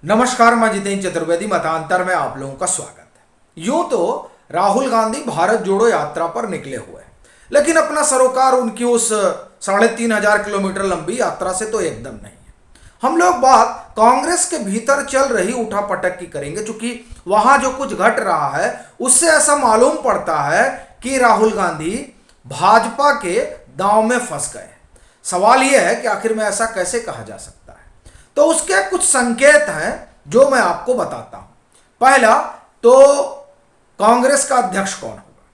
नमस्कार, मैं जितेंद्र चतुर्वेदी मतांतर में आप लोगों का स्वागत है। यूं तो राहुल गांधी भारत जोड़ो यात्रा पर निकले हुए हैं, लेकिन अपना सरोकार उनकी उस 3,500 किलोमीटर लंबी यात्रा से तो एकदम नहीं है। हम लोग बात कांग्रेस के भीतर चल रही उठापटक की करेंगे, क्योंकि वहां जो कुछ घट रहा है उससे ऐसा मालूम पड़ता है कि राहुल गांधी भाजपा के दांव में फंस गए। सवाल यह है कि आखिर में ऐसा कैसे कहा जा सकता है। तो उसके कुछ संकेत हैं जो मैं आपको बताता हूं। पहला तो कांग्रेस का अध्यक्ष कौन होगा,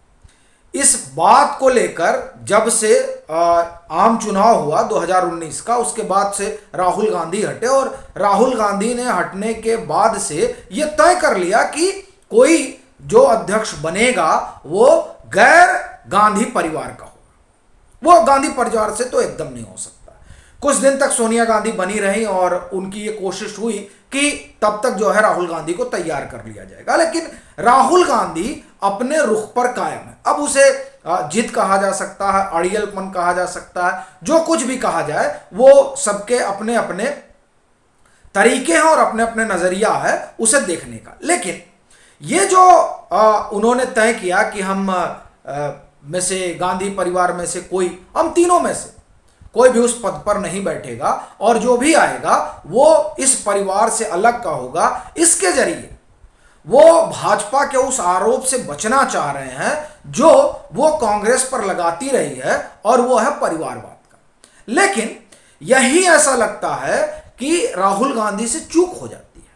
इस बात को लेकर जब से आम चुनाव हुआ 2019 का, उसके बाद से राहुल गांधी हटे और राहुल गांधी ने हटने के बाद से यह तय कर लिया कि कोई जो अध्यक्ष बनेगा वो गैर गांधी परिवार का होगा। वो गांधी परिवार से तो एकदम नहीं हो सकता। कुछ दिन तक सोनिया गांधी बनी रही और उनकी ये कोशिश हुई कि तब तक जो है राहुल गांधी को तैयार कर लिया जाएगा, लेकिन राहुल गांधी अपने रुख पर कायम है। अब उसे जिद कहा जा सकता है, अड़ियलपन कहा जा सकता है, जो कुछ भी कहा जाए, वो सबके अपने अपने तरीके हैं और अपने अपने नजरिया है उसे देखने का। लेकिन ये जो उन्होंने तय किया कि हम में से गांधी परिवार में से कोई, हम तीनों में से कोई भी उस पद पर नहीं बैठेगा और जो भी आएगा वो इस परिवार से अलग का होगा, इसके जरिए वो भाजपा के उस आरोप से बचना चाह रहे हैं जो वो कांग्रेस पर लगाती रही है, और वो है परिवारवाद का। लेकिन यही ऐसा लगता है कि राहुल गांधी से चूक हो जाती है,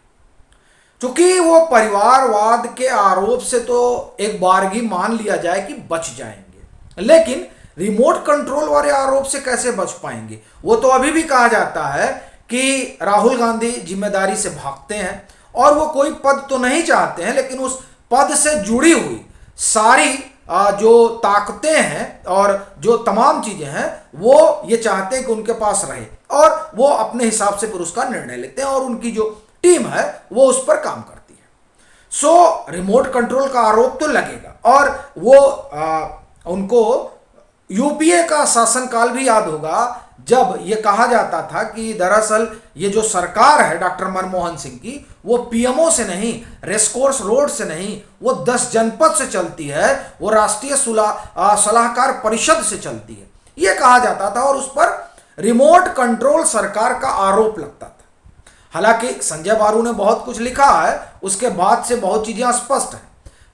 क्योंकि वो परिवारवाद के आरोप से तो एक बारगी मान लिया जाए कि बच जाएंगे, लेकिन रिमोट कंट्रोल वाले आरोप से कैसे बच पाएंगे। वो तो अभी भी कहा जाता है कि राहुल गांधी जिम्मेदारी से भागते हैं और वो कोई पद तो नहीं चाहते हैं, लेकिन उस पद से जुड़ी हुई सारी जो ताकतें हैं और जो तमाम चीजें हैं वो ये चाहते हैं कि उनके पास रहे, और वो अपने हिसाब से फिर उसका निर्णय लेते हैं और उनकी जो टीम है वो उस पर काम करती है। सो रिमोट कंट्रोल का आरोप तो लगेगा, और वो उनको यूपीए का शासनकाल भी याद होगा, जब यह कहा जाता था कि दरअसल ये जो सरकार है डॉक्टर मनमोहन सिंह की, वो पीएमओ से नहीं, रेसकोर्स रोड से नहीं, वो 10 जनपद से चलती है, वो राष्ट्रीय सलाहकार परिषद से चलती है, ये कहा जाता था, और उस पर रिमोट कंट्रोल सरकार का आरोप लगता था। हालांकि संजय बारू ने बहुत कुछ लिखा है, उसके बाद से बहुत चीजें स्पष्ट हैं,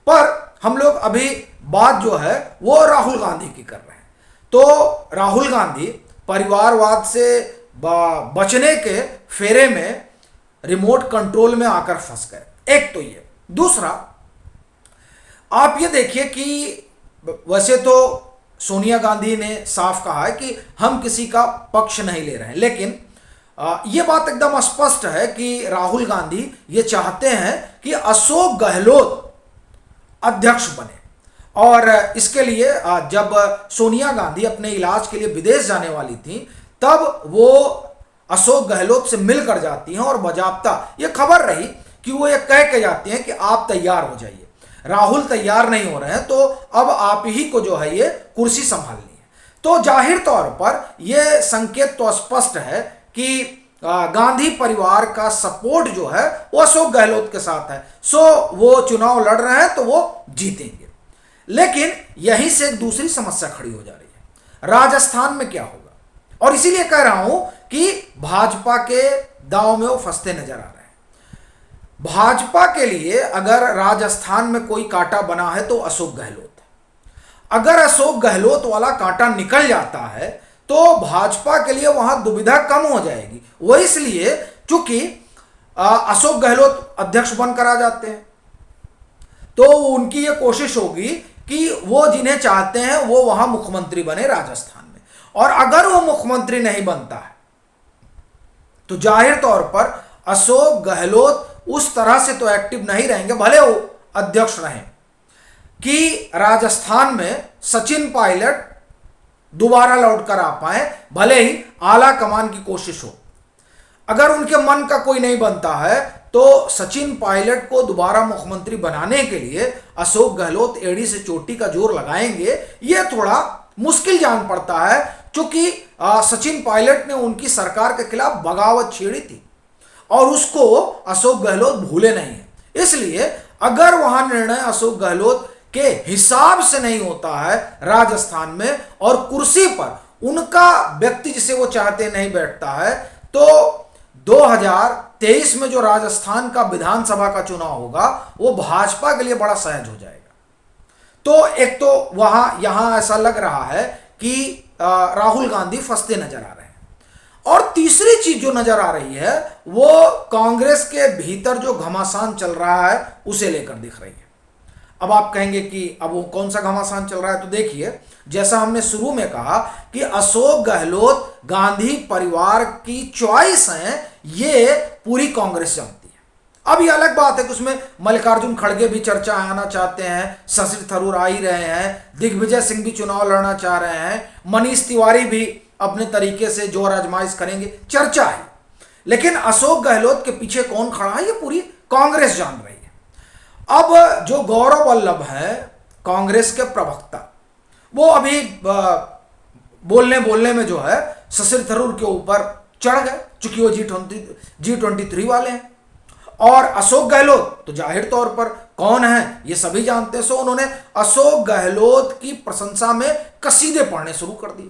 पर हम लोग अभी बात जो है वो राहुल गांधी की कर रहे हैं। तो राहुल गांधी परिवारवाद से बचने के फेरे में रिमोट कंट्रोल में आकर फंस गए। एक तो ये, दूसरा आप ये देखिए कि वैसे तो सोनिया गांधी ने साफ कहा है कि हम किसी का पक्ष नहीं ले रहे हैं, लेकिन ये बात एकदम स्पष्ट है कि राहुल गांधी ये चाहते हैं कि अशोक गहलोत अध्यक्ष बने, और इसके लिए जब सोनिया गांधी अपने इलाज के लिए विदेश जाने वाली थी, तब वो अशोक गहलोत से मिलकर जाती हैं और बजाबता ये खबर रही कि वो ये कह के जाती हैं कि आप तैयार हो जाइए, राहुल तैयार नहीं हो रहे हैं, तो अब आप ही को जो है ये कुर्सी संभालनी है। तो जाहिर तौर पर यह संकेत तो स्पष्ट है कि गांधी परिवार का सपोर्ट जो है वो अशोक गहलोत के साथ है। सो वो चुनाव लड़ रहे हैं तो वो जीतेंगे। लेकिन यहीं से एक दूसरी समस्या खड़ी हो जा रही है, राजस्थान में क्या होगा, और इसीलिए कह रहा हूं कि भाजपा के दांव में वो फंसते नजर आ रहे हैं। भाजपा के लिए अगर राजस्थान में कोई कांटा बना है तो अशोक गहलोत है। अगर अशोक गहलोत वाला कांटा निकल जाता है तो भाजपा के लिए वहां दुविधा कम हो जाएगी। वो इसलिए चूंकि अशोक गहलोत अध्यक्ष बनकर आ जाते हैं, तो उनकी ये कोशिश होगी कि वो जिन्हें चाहते हैं वो वहां मुख्यमंत्री बने राजस्थान में, और अगर वो मुख्यमंत्री नहीं बनता है तो जाहिर तौर पर अशोक गहलोत उस तरह से तो एक्टिव नहीं रहेंगे, भले वो अध्यक्ष रहें, कि राजस्थान में सचिन पायलट दोबारा लौट कर आ पाए, भले ही आला कमान की कोशिश हो। अगर उनके मन का कोई नहीं बनता है तो सचिन पायलट को दोबारा मुख्यमंत्री बनाने के लिए अशोक गहलोत एड़ी से चोटी का जोर लगाएंगे, यह थोड़ा मुश्किल जान पड़ता है, क्योंकि सचिन पायलट ने उनकी सरकार के खिलाफ बगावत छेड़ी थी और उसको अशोक गहलोत भूले नहीं है। इसलिए अगर वहां निर्णय अशोक गहलोत के हिसाब से नहीं होता है राजस्थान में और कुर्सी पर उनका व्यक्ति जिसे वो चाहते नहीं बैठता है, तो 2023 में जो राजस्थान का विधानसभा का चुनाव होगा वो भाजपा के लिए बड़ा सहज हो जाएगा। तो एक तो वहां यहां ऐसा लग रहा है कि राहुल गांधी फंसते नजर आ रहे हैं, और तीसरी चीज जो नजर आ रही है वो कांग्रेस के भीतर जो घमासान चल रहा है उसे लेकर दिख रही है। अब आप कहेंगे कि अब वो कौन सा घमासान चल रहा है, तो देखिए, जैसा हमने शुरू में कहा कि अशोक गहलोत गांधी परिवार की चॉइस है, ये पूरी कांग्रेस जानती है। अब ये अलग बात है कि उसमें मल्लिकार्जुन खड़गे भी चर्चा आना चाहते हैं, शशि थरूर आ ही रहे हैं, दिग्विजय सिंह भी चुनाव लड़ना चाह रहे हैं, मनीष तिवारी भी अपने तरीके से जोर आजमाइश करेंगे, चर्चा है। लेकिन अशोक गहलोत के पीछे कौन खड़ा है ये पूरी कांग्रेस जान रही है। अब जो गौरव वल्लभ है कांग्रेस के प्रवक्ता, वो अभी बोलने में जो है शशि थरूर के ऊपर चढ़ गए, चूंकि वो G23 वाले हैं। और अशोक गहलोत तो जाहिर तौर पर कौन है ये सभी जानते हैं, सो उन्होंने अशोक गहलोत की प्रशंसा में कसीदे पढ़ने शुरू कर दिए,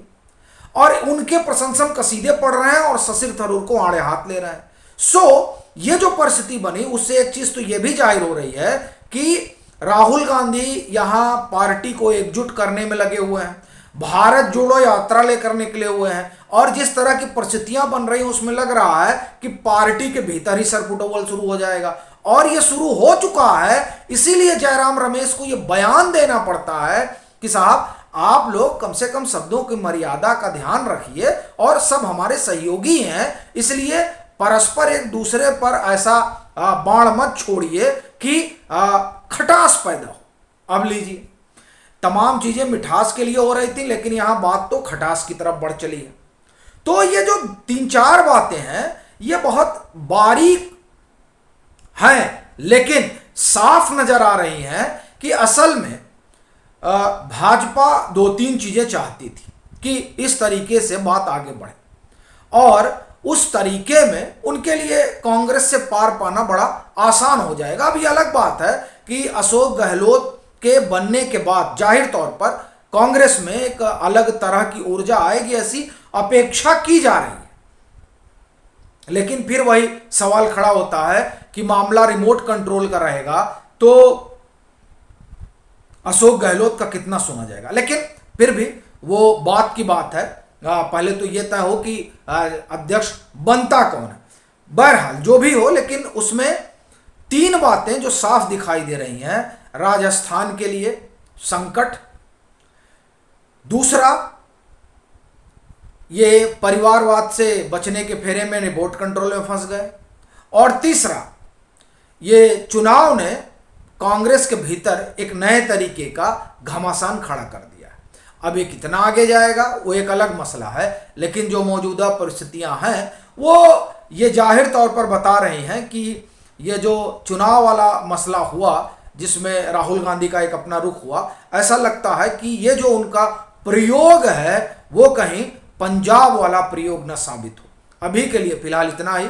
और उनके प्रशंसन कसीदे पढ़ रहे हैं और शशि थरूर को आड़े हाथ ले रहे हैं। सो ये जो परिस्थिति बनी उससे एक चीज तो ये भी जाहिर हो रही है कि राहुल गांधी यहां पार्टी को एकजुट करने में लगे हुए हैं, भारत जोड़ो यात्रा लेकर निकले हुए हैं, और जिस तरह की परिस्थितियां बन रही हैं उसमें लग रहा है कि पार्टी के भीतर ही सरपुटोल शुरू हो जाएगा, और ये शुरू हो चुका है। इसीलिए जयराम रमेश को ये बयान देना पड़ता है कि साहब आप लोग कम से कम शब्दों की मर्यादा का ध्यान रखिए, और सब हमारे सहयोगी हैं, इसलिए परस्पर एक दूसरे पर ऐसा बाण मत छोड़िए कि खटास पैदा हो। अब लीजिए, तमाम चीजें मिठास के लिए हो रही थी, लेकिन यहां बात तो खटास की तरफ बढ़ चली है। तो ये जो 3-4 बातें हैं ये बहुत बारीक हैं, लेकिन साफ नजर आ रही हैं कि असल में भाजपा 2-3 चीजें चाहती थी कि इस तरीके से बात आगे बढ़े, और उस तरीके में उनके लिए कांग्रेस से पार पाना बड़ा आसान हो जाएगा। अब ये अलग बात है कि अशोक गहलोत के बनने के बाद जाहिर तौर पर कांग्रेस में एक अलग तरह की ऊर्जा आएगी, ऐसी अपेक्षा की जा रही है। लेकिन फिर वही सवाल खड़ा होता है कि मामला रिमोट कंट्रोल का रहेगा तो अशोक गहलोत का कितना सुना जाएगा। लेकिन फिर भी वो बात की बात है, पहले तो ये तय हो कि अध्यक्ष बनता कौन है। बहरहाल जो भी हो, लेकिन उसमें 3 बातें जो साफ दिखाई दे रही हैं। राजस्थान के लिए संकट, दूसरा ये परिवारवाद से बचने के फेरे में रिमोट कंट्रोल में फंस गए, और तीसरा ये चुनाव ने कांग्रेस के भीतर एक नए तरीके का घमासान खड़ा कर दिया है। अब ये कितना आगे जाएगा वो एक अलग मसला है, लेकिन जो मौजूदा परिस्थितियां हैं वो ये जाहिर तौर पर बता रही हैं कि ये जो चुनाव वाला मसला हुआ जिसमें राहुल गांधी का एक अपना रुख हुआ, ऐसा लगता है कि ये जो उनका प्रयोग है वो कहीं पंजाब वाला प्रयोग न साबित हो। अभी के लिए फिलहाल इतना ही।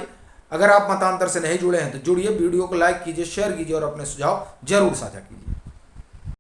अगर आप मतांतर से नहीं जुड़े हैं तो जुड़िए, वीडियो को लाइक कीजिए, शेयर कीजिए और अपने सुझाव जरूर साझा कीजिए।